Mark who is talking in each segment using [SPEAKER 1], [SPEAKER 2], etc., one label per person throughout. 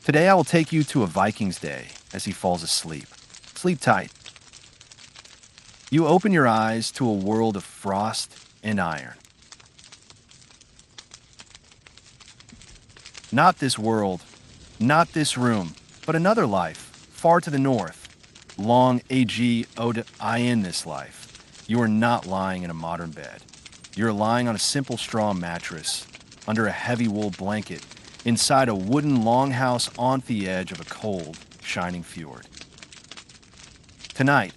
[SPEAKER 1] Today I will take you to a Viking's day as he falls asleep. Sleep tight. You open your eyes to a world of frost and iron. Not this world, not this room, but another life, far to the north. Long ag ode I in this life. You are not lying in a modern bed. You're lying on a simple straw mattress, under a heavy wool blanket, inside a wooden longhouse on the edge of a cold, shining fjord. Tonight,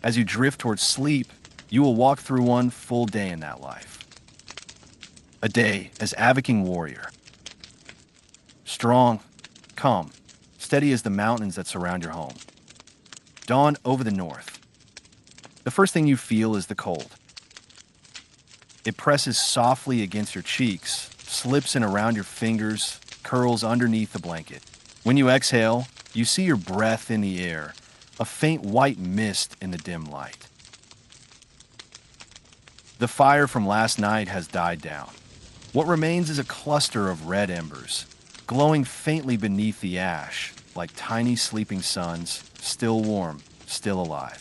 [SPEAKER 1] as you drift towards sleep, you will walk through one full day in that life. A day as a Viking warrior. Strong, calm, steady as the mountains that surround your home. Dawn over the north. The first thing you feel is the cold. It presses softly against your cheeks, slips in around your fingers, curls underneath the blanket. When you exhale, you see your breath in the air, a faint white mist in the dim light. The fire from last night has died down. What remains is a cluster of red embers, glowing faintly beneath the ash, like tiny sleeping suns, still warm, still alive.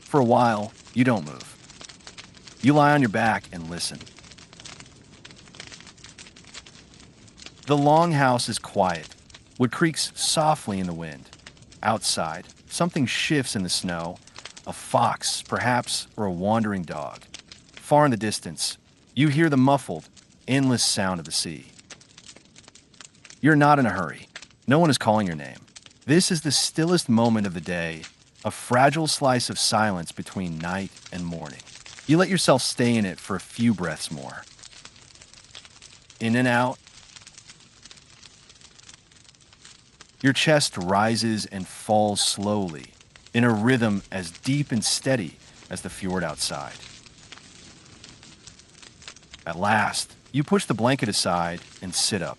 [SPEAKER 1] For a while, you don't move. You lie on your back and listen. The longhouse is quiet. Wood creaks softly in the wind. Outside, something shifts in the snow. A fox, perhaps, or a wandering dog. Far in the distance, you hear the muffled, endless sound of the sea. You're not in a hurry. No one is calling your name. This is the stillest moment of the day, a fragile slice of silence between night and morning. You let yourself stay in it for a few breaths more. In and out. Your chest rises and falls slowly, in a rhythm as deep and steady as the fjord outside. At last, you push the blanket aside and sit up.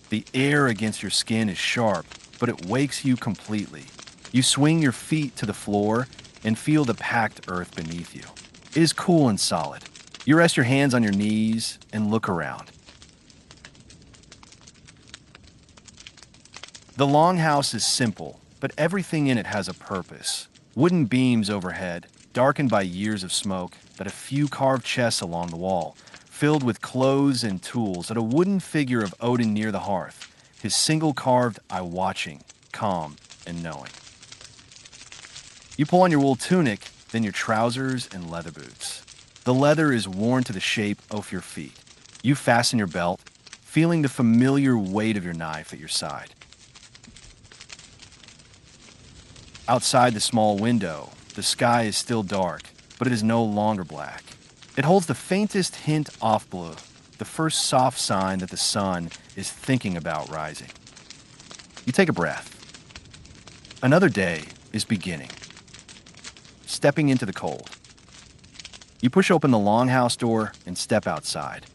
[SPEAKER 1] The air against your skin is sharp, but it wakes you completely. You swing your feet to the floor and feel the packed earth beneath you. It is cool and solid. You rest your hands on your knees and look around. The longhouse is simple, but everything in it has a purpose. Wooden beams overhead, darkened by years of smoke, but a few carved chests along the wall, filled with clothes and tools, and a wooden figure of Odin near the hearth, his single carved eye watching, calm and knowing. You pull on your wool tunic, then your trousers and leather boots. The leather is worn to the shape of your feet. You fasten your belt, feeling the familiar weight of your knife at your side. Outside the small window, the sky is still dark, but it is no longer black. It holds the faintest hint of blue, the first soft sign that the sun is thinking about rising. You take a breath. Another day is beginning. Stepping into the cold. You push open the longhouse door and step outside.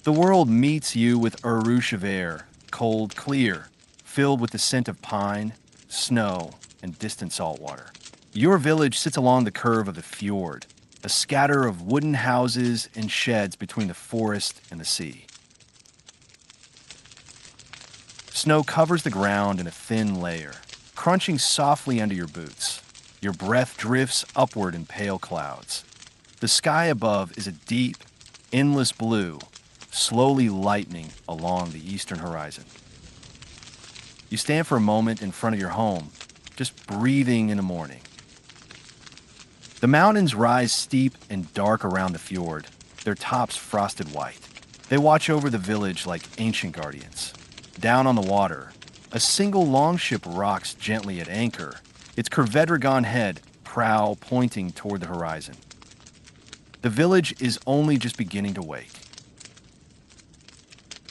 [SPEAKER 1] The world meets you with a rush of air, cold, clear, filled with the scent of pine, snow, and distant salt water. Your village sits along the curve of the fjord, a scatter of wooden houses and sheds between the forest and the sea. Snow covers the ground in a thin layer, crunching softly under your boots. Your breath drifts upward in pale clouds. The sky above is a deep, endless blue, slowly lightening along the eastern horizon. You stand for a moment in front of your home, just breathing in the morning. The mountains rise steep and dark around the fjord, their tops frosted white. They watch over the village like ancient guardians. Down on the water, a single longship rocks gently at anchor, its curvedragon head prow pointing toward the horizon. The village is only just beginning to wake.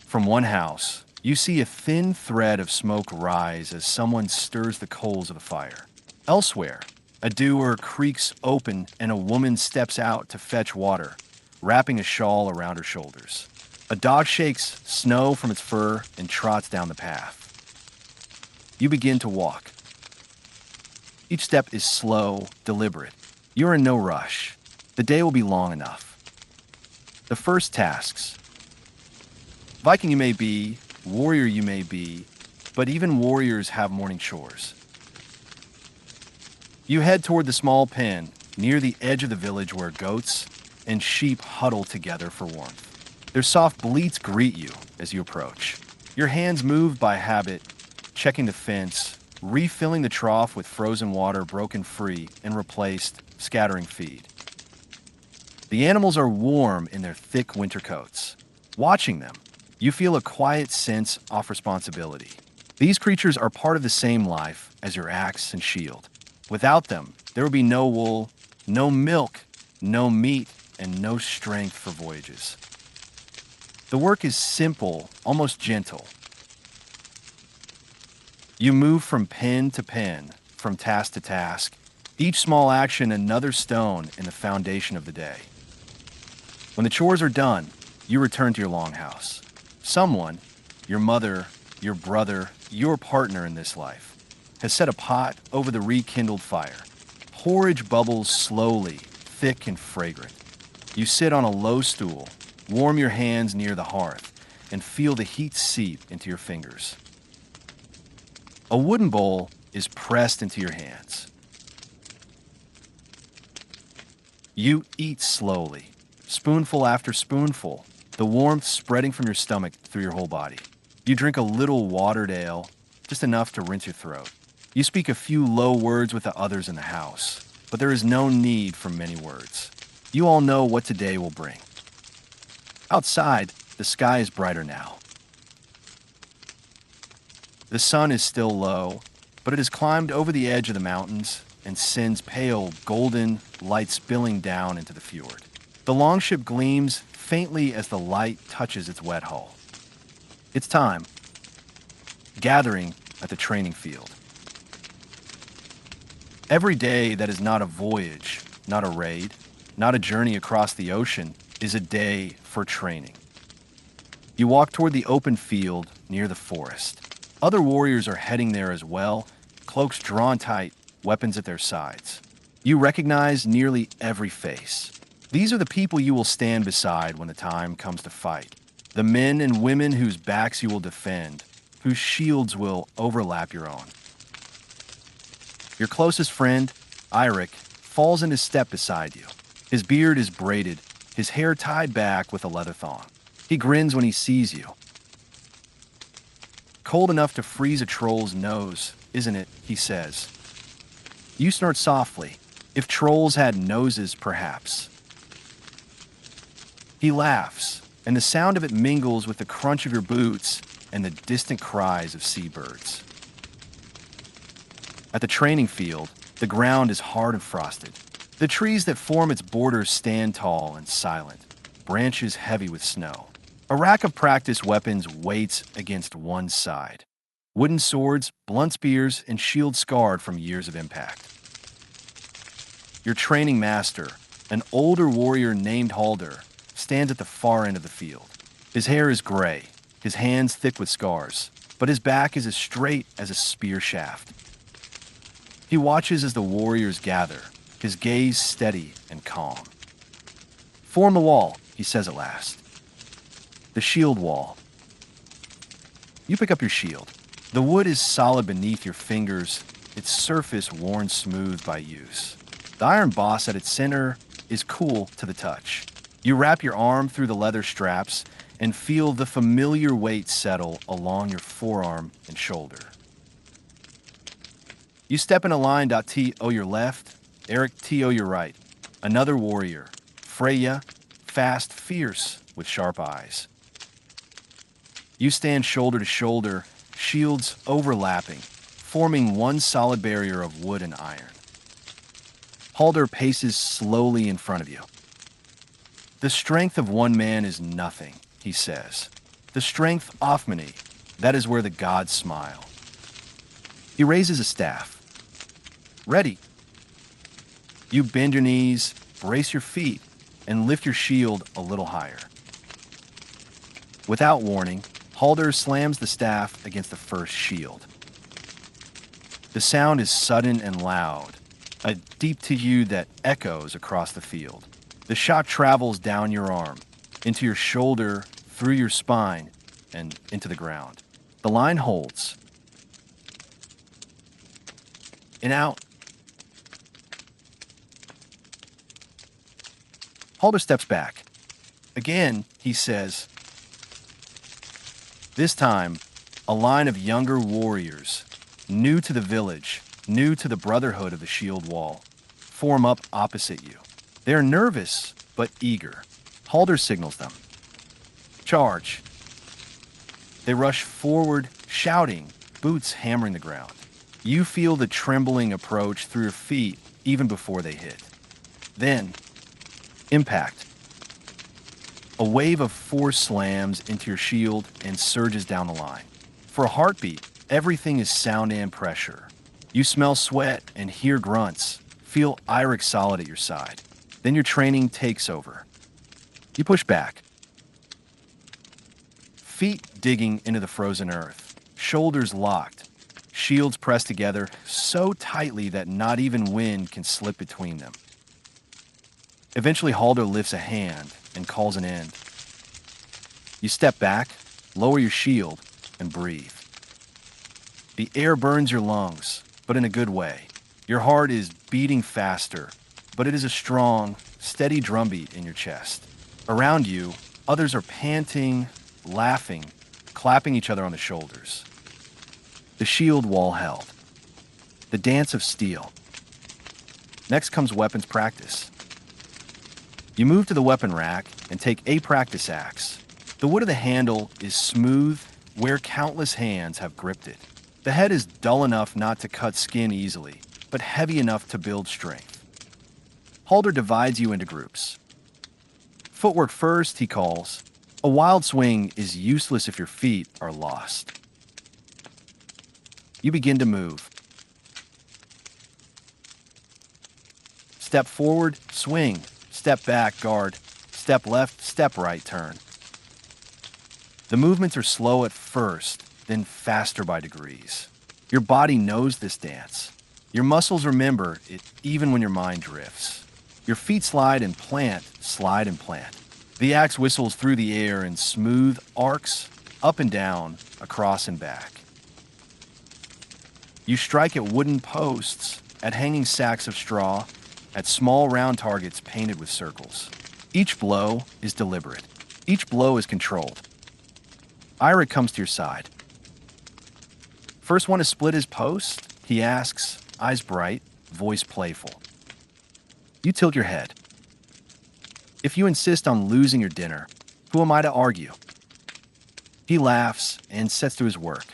[SPEAKER 1] From one house, you see a thin thread of smoke rise as someone stirs the coals of a fire. Elsewhere, a door creaks open and a woman steps out to fetch water, wrapping a shawl around her shoulders. A dog shakes snow from its fur and trots down the path. You begin to walk. Each step is slow, deliberate. You're in no rush. The day will be long enough. The first tasks. Viking you may be, warrior you may be, but even warriors have morning chores. You head toward the small pen near the edge of the village where goats and sheep huddle together for warmth. Their soft bleats greet you as you approach. Your hands moved by habit, checking the fence, refilling the trough with frozen water broken free and replaced, scattering feed. The animals are warm in their thick winter coats. Watching them, you feel a quiet sense of responsibility. These creatures are part of the same life as your axe and shield. Without them, there would be no wool, no milk, no meat, and no strength for voyages. The work is simple, almost gentle. You move from pen to pen, from task to task, each small action another stone in the foundation of the day. When the chores are done, you return to your longhouse. Someone, your mother, your brother, your partner in this life, has set a pot over the rekindled fire. Porridge bubbles slowly, thick and fragrant. You sit on a low stool, warm your hands near the hearth, and feel the heat seep into your fingers. A wooden bowl is pressed into your hands. You eat slowly, spoonful after spoonful, the warmth spreading from your stomach through your whole body. You drink a little watered ale, just enough to rinse your throat. You speak a few low words with the others in the house, but there is no need for many words. You all know what today will bring. Outside, the sky is brighter now. The sun is still low, but it has climbed over the edge of the mountains and sends pale, golden light spilling down into the fjord. The longship gleams faintly as the light touches its wet hull. It's time. Gathering at the training field. Every day that is not a voyage, not a raid, not a journey across the ocean, is a day for training. You walk toward the open field near the forest. Other warriors are heading there as well, cloaks drawn tight, weapons at their sides. You recognize nearly every face. These are the people you will stand beside when the time comes to fight. The men and women whose backs you will defend, whose shields will overlap your own. Your closest friend, Eirik, falls into step beside you. His beard is braided, his hair tied back with a leather thong. He grins when he sees you. Cold enough to freeze a troll's nose, isn't it? He says. You snort softly. If trolls had noses, perhaps. He laughs, and the sound of it mingles with the crunch of your boots and the distant cries of seabirds. At the training field, the ground is hard and frosted. The trees that form its borders stand tall and silent, branches heavy with snow. A rack of practice weapons waits against one side. Wooden swords, blunt spears, and shields scarred from years of impact. Your training master, an older warrior named Halder, stands at the far end of the field. His hair is gray, his hands thick with scars, but his back is as straight as a spear shaft. He watches as the warriors gather, his gaze steady and calm. Form the wall, he says at last. The shield wall. You pick up your shield. The wood is solid beneath your fingers, its surface worn smooth by use. The iron boss at its center is cool to the touch. You wrap your arm through the leather straps and feel the familiar weight settle along your forearm and shoulder. You step in a line. T.O. your left, Eric T.O. your right. Another warrior, Freya, fast, fierce, with sharp eyes. You stand shoulder to shoulder, shields overlapping, forming one solid barrier of wood and iron. Halder paces slowly in front of you. The strength of one man is nothing, he says. The strength of many, that is where the gods smile. He raises a staff. Ready. You bend your knees, brace your feet, and lift your shield a little higher. Without warning, Halder slams the staff against the first shield. The sound is sudden and loud, a deep to you that echoes across the field. The shot travels down your arm, into your shoulder, through your spine, and into the ground. The line holds. And out. Halder steps back. Again, he says, this time, a line of younger warriors, new to the village, new to the brotherhood of the shield wall, form up opposite you. They are nervous, but eager. Halder signals them. Charge. They rush forward, shouting, boots hammering the ground. You feel the trembling approach through your feet even before they hit. Then, impact. A wave of force slams into your shield and surges down the line. For a heartbeat, everything is sound and pressure. You smell sweat and hear grunts. Feel Eirik solid at your side. Then your training takes over. You push back. Feet digging into the frozen earth. Shoulders locked. Shields pressed together so tightly that not even wind can slip between them. Eventually, Halder lifts a hand and calls an end. You step back, lower your shield, and breathe. The air burns your lungs, but in a good way. Your heart is beating faster, but it is a strong, steady drumbeat in your chest. Around you, others are panting, laughing, clapping each other on the shoulders. The shield wall held. The dance of steel. Next comes weapons practice. You move to the weapon rack and take a practice axe. The wood of the handle is smooth where countless hands have gripped it. The head is dull enough not to cut skin easily, but heavy enough to build strength. Halder divides you into groups. Footwork first, he calls. A wild swing is useless if your feet are lost. You begin to move. Step forward, swing. Step back, guard. Step left, step right, turn. The movements are slow at first, then faster by degrees. Your body knows this dance. Your muscles remember it even when your mind drifts. Your feet slide and plant, slide and plant. The axe whistles through the air in smooth arcs, up and down, across and back. You strike at wooden posts, at hanging sacks of straw, at small round targets painted with circles. Each blow is deliberate. Each blow is controlled. Eirik comes to your side. First one to split his post? He asks, eyes bright, voice playful. You tilt your head. If you insist on losing your dinner, who am I to argue? He laughs and sets to his work.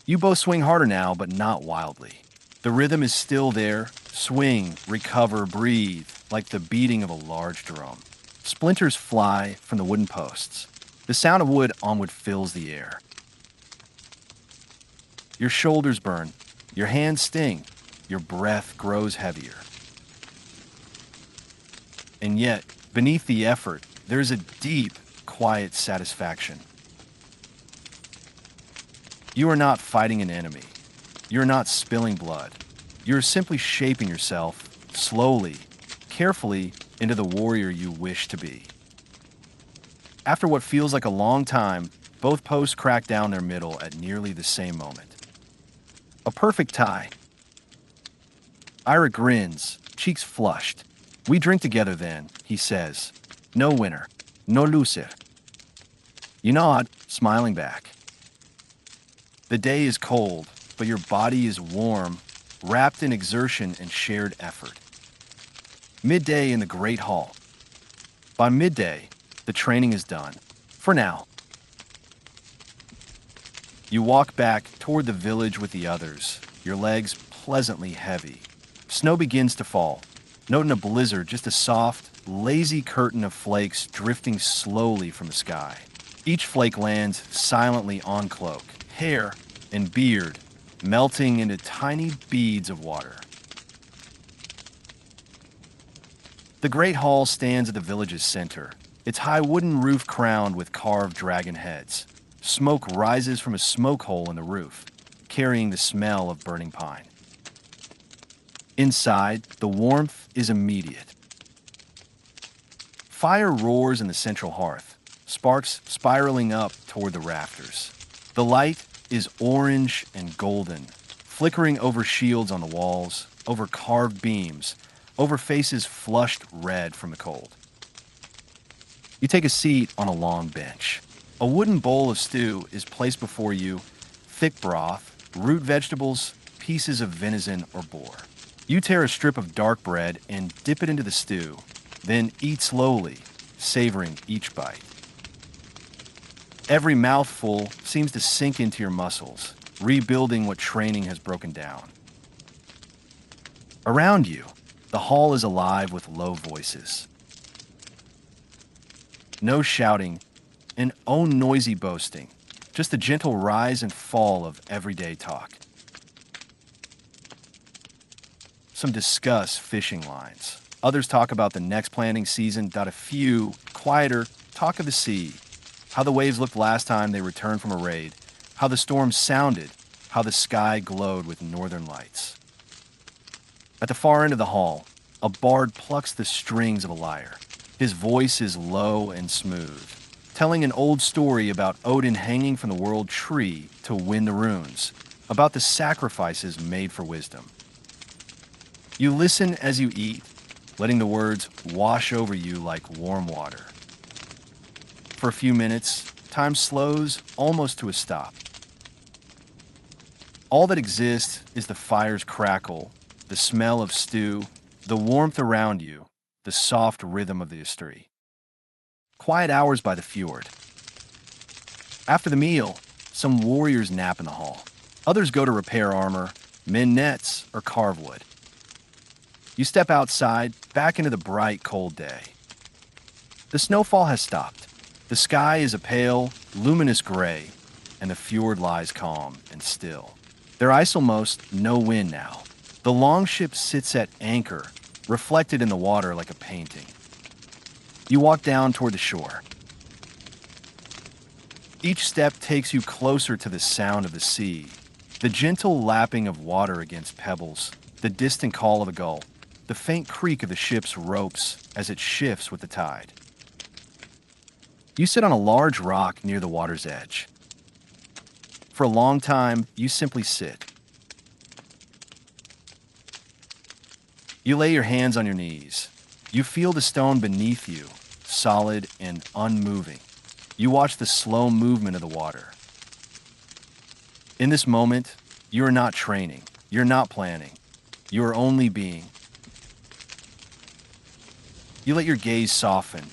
[SPEAKER 1] You both swing harder now, but not wildly. The rhythm is still there. Swing, recover, breathe, like the beating of a large drum. Splinters fly from the wooden posts. The sound of wood on wood fills the air. Your shoulders burn. Your hands sting. Your breath grows heavier. And yet, beneath the effort, there is a deep, quiet satisfaction. You are not fighting an enemy. You are not spilling blood. You are simply shaping yourself, slowly, carefully, into the warrior you wish to be. After what feels like a long time, both posts crack down their middle at nearly the same moment. A perfect tie. Eirik grins, cheeks flushed. We drink together then, he says. No winner, no loser. You nod, smiling back. The day is cold, but your body is warm, wrapped in exertion and shared effort. Midday in the Great Hall. By midday, the training is done. For now. You walk back toward the village with the others, your legs pleasantly heavy. Snow begins to fall. Not in a blizzard, just a soft, lazy curtain of flakes drifting slowly from the sky. Each flake lands silently on cloak, hair, and beard, melting into tiny beads of water. The Great Hall stands at the village's center, its high wooden roof crowned with carved dragon heads. Smoke rises from a smoke hole in the roof, carrying the smell of burning pine. Inside, the warmth is immediate. Fire roars in the central hearth, sparks spiraling up toward the rafters. The light is orange and golden, flickering over shields on the walls, over carved beams, over faces flushed red from the cold. You take a seat on a long bench. A wooden bowl of stew is placed before you, thick broth, root vegetables, pieces of venison or boar. You tear a strip of dark bread and dip it into the stew, then eat slowly, savoring each bite. Every mouthful seems to sink into your muscles, rebuilding what training has broken down. Around you, the hall is alive with low voices. No shouting and noisy boasting, just the gentle rise and fall of everyday talk. Some discuss fishing lines. Others talk about the next planting season. A few, quieter, talk of the sea, how the waves looked last time they returned from a raid, how the storm sounded, how the sky glowed with northern lights. At the far end of the hall, a bard plucks the strings of a lyre. His voice is low and smooth, telling an old story about Odin hanging from the world tree to win the runes, about the sacrifices made for wisdom. You listen as you eat, letting the words wash over you like warm water. For a few minutes, time slows almost to a stop. All that exists is the fire's crackle, the smell of stew, the warmth around you, the soft rhythm of the history. Quiet hours by the fjord. After the meal, some warriors nap in the hall. Others go to repair armor, mend nets, or carve wood. You step outside, back into the bright, cold day. The snowfall has stopped. The sky is a pale, luminous gray, and the fjord lies calm and still. There is almost no wind now. The longship sits at anchor, reflected in the water like a painting. You walk down toward the shore. Each step takes you closer to the sound of the sea, the gentle lapping of water against pebbles, the distant call of a gull, the faint creak of the ship's ropes as it shifts with the tide. You sit on a large rock near the water's edge. For a long time, you simply sit. You lay your hands on your knees. You feel the stone beneath you, solid and unmoving. You watch the slow movement of the water. In this moment, you are not training. You're not planning. You are only being. You let your gaze soften,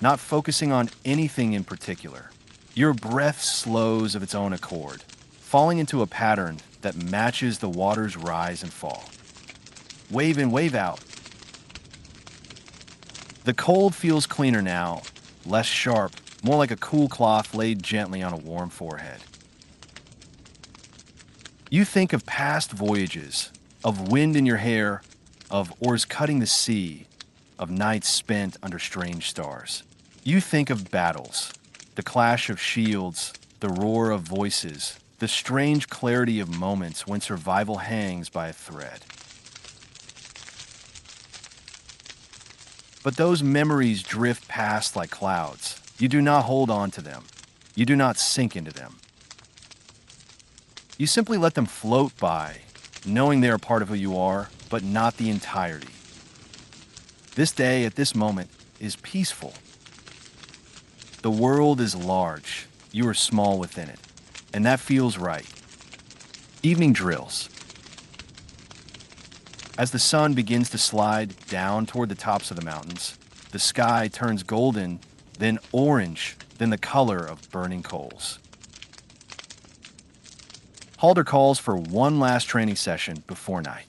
[SPEAKER 1] not focusing on anything in particular. Your breath slows of its own accord, falling into a pattern that matches the water's rise and fall. Wave in, wave out. The cold feels cleaner now, less sharp, more like a cool cloth laid gently on a warm forehead. You think of past voyages, of wind in your hair, of oars cutting the sea, of nights spent under strange stars. You think of battles, the clash of shields, the roar of voices, the strange clarity of moments when survival hangs by a thread. But those memories drift past like clouds. You do not hold on to them. You do not sink into them. You simply let them float by, knowing they are part of who you are, but not the entirety. This day, at this moment, is peaceful. The world is large. You are small within it. And that feels right. Evening drills. As the sun begins to slide down toward the tops of the mountains, the sky turns golden, then orange, then the color of burning coals. Halder calls for one last training session before night.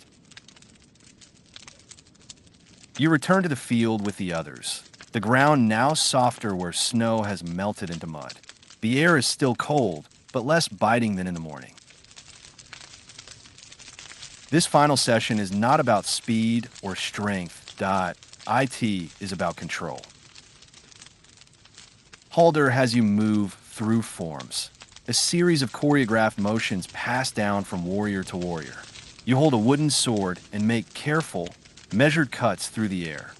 [SPEAKER 1] You return to the field with the others, the ground now softer where snow has melted into mud. The air is still cold, but less biting than in the morning. This final session is not about speed or strength. IT is about control. Halder has you move through forms, a series of choreographed motions passed down from warrior to warrior. You hold a wooden sword and make careful, measured cuts through the air.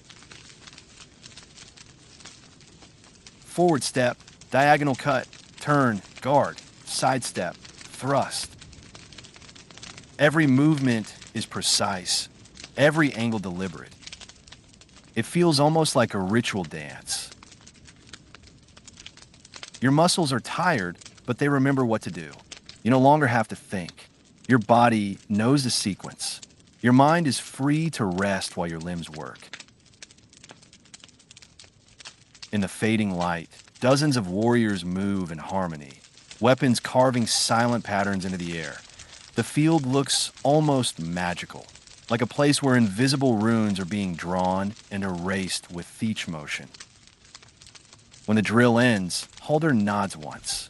[SPEAKER 1] Forward step, Diagonal cut, turn, guard, sidestep, thrust. Every movement is precise, every angle deliberate. It feels almost like a ritual dance. Your muscles are tired, but they remember what to do. You no longer have to think. Your body knows the sequence. Your mind is free to rest while your limbs work. In the fading light, dozens of warriors move in harmony, weapons carving silent patterns into the air. The field looks almost magical, like a place where invisible runes are being drawn and erased with thief motion. When the drill ends, Halder nods once.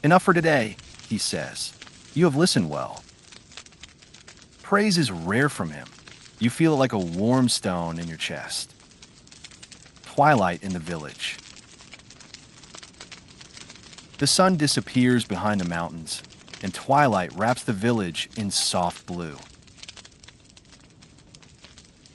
[SPEAKER 1] "Enough for today," he says. "You have listened well." Praise is rare from him. You feel it like a warm stone in your chest. Twilight in the village. The sun disappears behind the mountains, and twilight wraps the village in soft blue.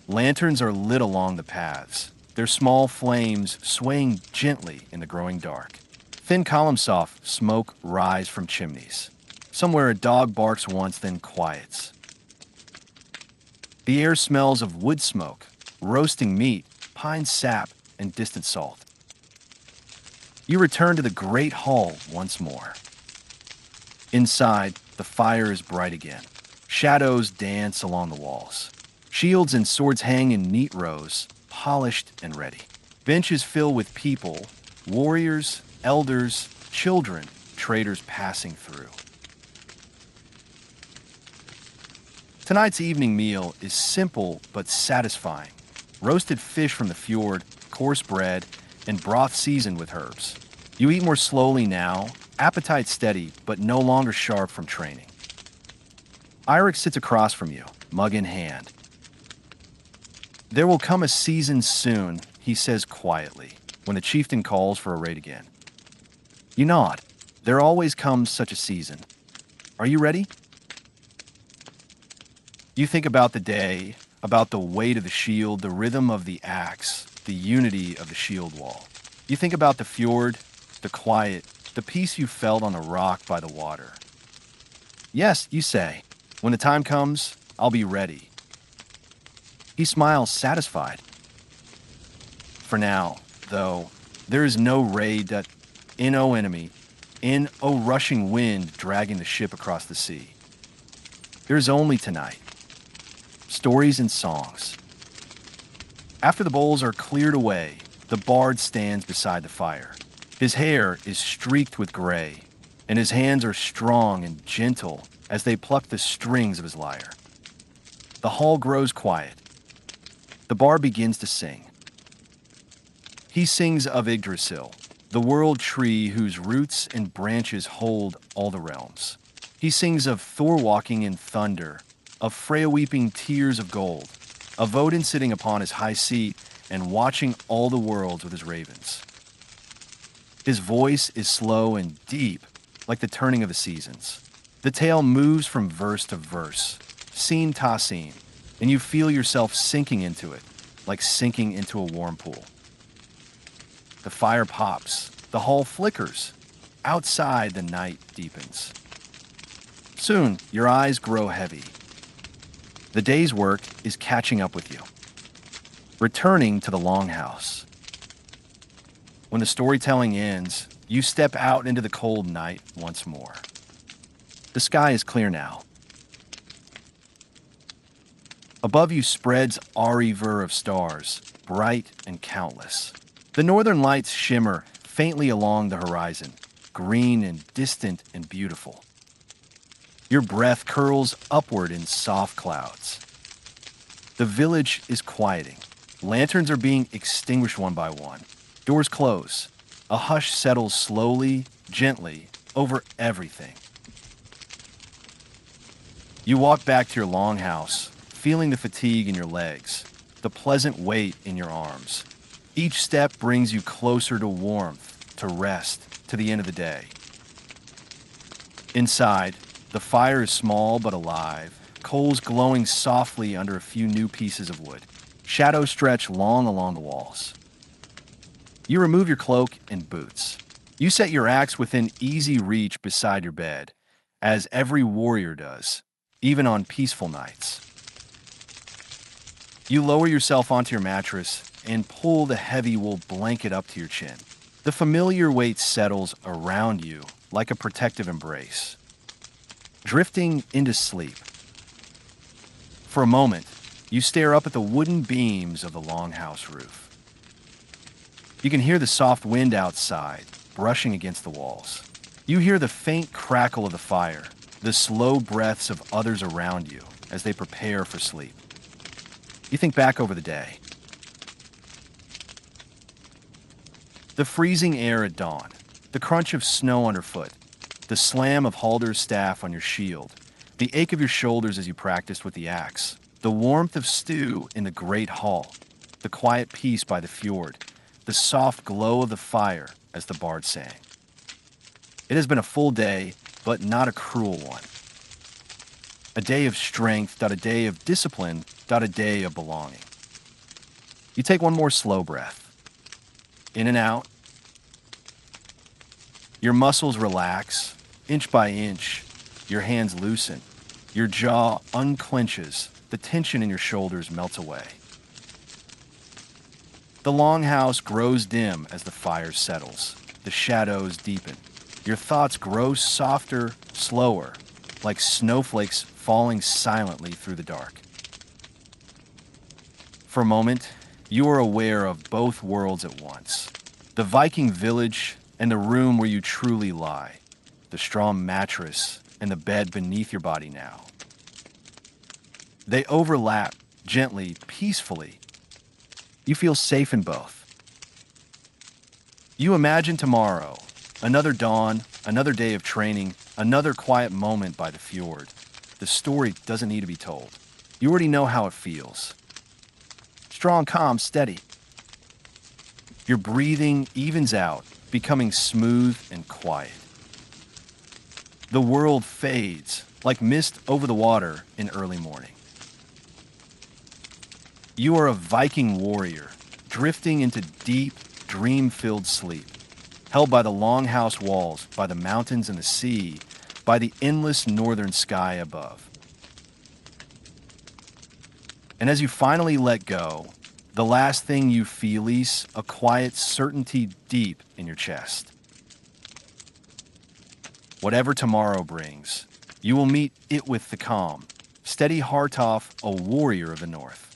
[SPEAKER 1] Lanterns are lit along the paths, their small flames swaying gently in the growing dark. Thin columns of smoke rise from chimneys. Somewhere a dog barks once, then quiets. The air smells of wood smoke, roasting meat, pine sap, and distant salt. You return to the great hall once more. Inside, the fire is bright again. Shadows dance along the walls. Shields and swords hang in neat rows, polished and ready. Benches fill with people, warriors, elders, children, traders passing through. Tonight's evening meal is simple but satisfying. Roasted fish from the fjord, coarse bread, and broth seasoned with herbs. You eat more slowly now, appetite steady, but no longer sharp from training. Eirik sits across from you, mug in hand. "There will come a season soon," he says quietly, when the chieftain calls for a raid again. You nod. There always comes such a season. Are you ready? You think about the day, about the weight of the shield, the rhythm of the axe, the unity of the shield wall. You think about the fjord, the quiet, the peace you felt on the rock by the water. "Yes," you say. "When the time comes, I'll be ready." He smiles, satisfied. For now, though, there is no raid that in O enemy, in O rushing wind dragging the ship across the sea. There is only tonight. Stories and songs. After the bowls are cleared away, the bard stands beside the fire. His hair is streaked with gray, and his hands are strong and gentle as they pluck the strings of his lyre. The hall grows quiet. The bard begins to sing. He sings of Yggdrasil, the world tree whose roots and branches hold all the realms. He sings of Thor walking in thunder, of Freya weeping tears of gold, of Odin sitting upon his high seat and watching all the worlds with his ravens. His voice is slow and deep, like the turning of the seasons. The tale moves from verse to verse, scene to scene, and you feel yourself sinking into it, like sinking into a warm pool. The fire pops, the hall flickers. Outside, the night deepens. Soon, your eyes grow heavy. The day's work is catching up with you. Returning to the longhouse. When the storytelling ends, you step out into the cold night once more. The sky is clear now. Above you spreads a river of stars, bright and countless. The northern lights shimmer faintly along the horizon, green and distant and beautiful. Your breath curls upward in soft clouds. The village is quieting. Lanterns are being extinguished one by one. Doors close. A hush settles slowly, gently, over everything. You walk back to your longhouse, feeling the fatigue in your legs, the pleasant weight in your arms. Each step brings you closer to warmth, to rest, to the end of the day. Inside, the fire is small but alive, coals glowing softly under a few new pieces of wood. Shadows stretch long along the walls. You remove your cloak and boots. You set your axe within easy reach beside your bed, as every warrior does, even on peaceful nights. You lower yourself onto your mattress and pull the heavy wool blanket up to your chin. The familiar weight settles around you like a protective embrace, drifting into sleep. For a moment, you stare up at the wooden beams of the longhouse roof. You can hear the soft wind outside, brushing against the walls. You hear the faint crackle of the fire, the slow breaths of others around you as they prepare for sleep. You think back over the day. The freezing air at dawn, the crunch of snow underfoot, the slam of Halder's staff on your shield, the ache of your shoulders as you practiced with the axe, the warmth of stew in the great hall, the quiet peace by the fjord, the soft glow of the fire as the bard sang. It has been a full day, but not a cruel one. A day of strength, a day of discipline, a day of belonging. You take one more slow breath. In and out. Your muscles relax, inch by inch. Your hands loosen. Your jaw unclenches. The tension in your shoulders melts away. The longhouse grows dim as the fire settles. The shadows deepen. Your thoughts grow softer, slower, like snowflakes falling silently through the dark. For a moment, you are aware of both worlds at once. The Viking village and the room where you truly lie. The straw mattress and the bed beneath your body now. They overlap gently, peacefully. You feel safe in both. You imagine tomorrow, another dawn, another day of training, another quiet moment by the fjord. The story doesn't need to be told. You already know how it feels. Strong, calm, steady. Your breathing evens out, becoming smooth and quiet. The world fades, like mist over the water in early morning. You are a Viking warrior, drifting into deep, dream-filled sleep, held by the longhouse walls, by the mountains and the sea, by the endless northern sky above. And as you finally let go, the last thing you feel is a quiet certainty deep in your chest. Whatever tomorrow brings, you will meet it with the calm, steady heart of a warrior of the north.